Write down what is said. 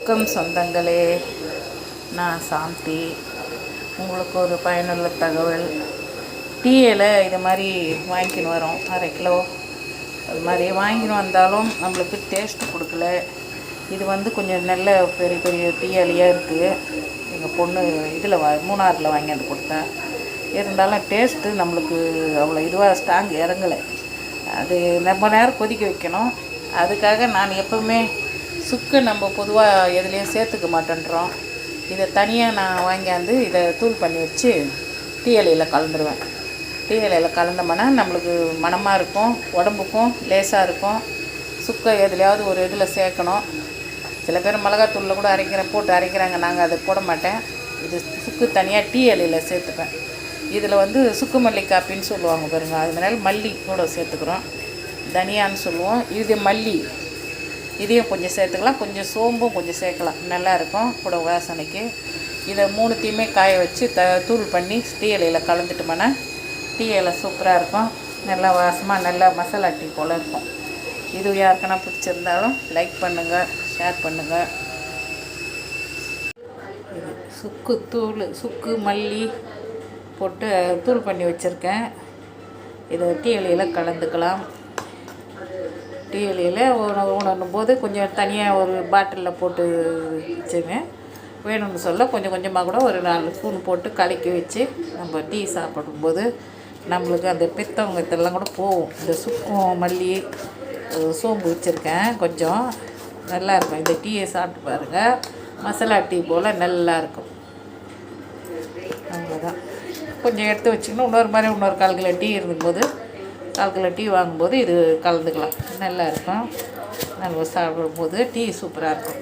வணக்கம் சொந்தங்களே, நான் சாந்தி. உங்களுக்கு ஒரு பயனுள்ள தகவல். டீ இலை இது மாதிரி வாங்கிக்கின்னு வரோம், 1/2 கிலோ அது மாதிரி வாங்கின்னு வந்தாலும் நம்மளுக்கு டேஸ்ட்டு கொடுக்கல. இது கொஞ்சம் நல்ல பெரிய பெரிய டீ இலையாக இருக்குது. எங்கள் பொண்ணு இதில் மூணாறில் வாங்கியாந்து கொடுத்தேன். இருந்தாலும் டேஸ்ட்டு நம்மளுக்கு அவ்வளோ இதுவாக ஸ்ட்ராங் இறங்கலை. அது ரொம்ப நேரம் கொதிக்க வைக்கணும். அதுக்காக நான் எப்போவுமே சுக்கு நம்ம பொதுவாக எதுலேயும் சேர்த்துக்க மாட்டேன்றோம். இதை தனியாக நான் வாங்கியாந்து இதை தூள் பண்ணி வச்சு டீ இலையில் கலந்துருவேன். டீ இலையில் கலந்தோம்னா நம்மளுக்கு மணமாக இருக்கும், உடம்புக்கும் லேசாக இருக்கும். சுக்கை எதுலையாவது ஒரு இதில் சேர்க்கணும். சில பேர் மிளகாத்தூளில் கூட போட்டு அரைக்கிறாங்க. நாங்கள் அதை போட மாட்டேன். இது சுக்கு தனியாக டீ இலையில் சேர்த்துப்பேன். இதில் சுக்கு மல்லி காப்பின்னு சொல்லுவாங்க பாருங்கள், அதனால மல்லி கூட சேர்த்துக்கிறோம். தனியான்னு சொல்லுவோம். இது மல்லி, இதையும் கொஞ்சம் சேர்த்துக்கலாம். கொஞ்சம் சோம்பும் கொஞ்சம் சேர்க்கலாம், நல்லாயிருக்கும் கூட வாசனைக்கு. இதை மூணுத்தையுமே காய வச்சு தூள் பண்ணி டீ இலையில் கலந்துட்டோம்னா டீ இலை சூப்பராக இருக்கும். நல்லா வாசமாக நல்லா மசாலா டீ போல் இருக்கும். இது யாருக்குன்னா பிடிச்சிருந்தாலும் லைக் பண்ணுங்கள், ஷேர் பண்ணுங்கள். இது சுக்கு மல்லி போட்டு தூள் பண்ணி வச்சுருக்கேன். இதை டீ இலையில் கலந்துக்கலாம். டீ இலையில் உணரும் போது கொஞ்சம் தனியாக ஒரு பாட்டிலில் போட்டு வச்சுங்க. வேணும்னு சொல்ல கொஞ்சம் கொஞ்சமாக கூட ஒரு 4 ஸ்பூன் போட்டு கலக்கி வச்சு நம்ம டீ சாப்பிடும்போது நம்மளுக்கு அந்த பித்தவங்கத்தெல்லாம் கூட போகும். இந்த சுக்கும் மல்லி சோம்பு வச்சுருக்கேன், கொஞ்சம் நல்லாயிருக்கும். இந்த டீயை சாப்பிட்டு பாருங்கள், மசாலா டீ போல் நல்லாயிருக்கும். அவ்வளோதான். கொஞ்சம் எடுத்து வச்சிங்கன்னா இன்னொரு 1/4 கிலோ டீ இருக்கும்போது 1/4 கிலோ டீ வாங்கும்போது இது கலந்துக்கலாம். நல்லா இருக்கும். நம்ம சாப்பிடும்போது டீ சூப்பராக இருக்கும்.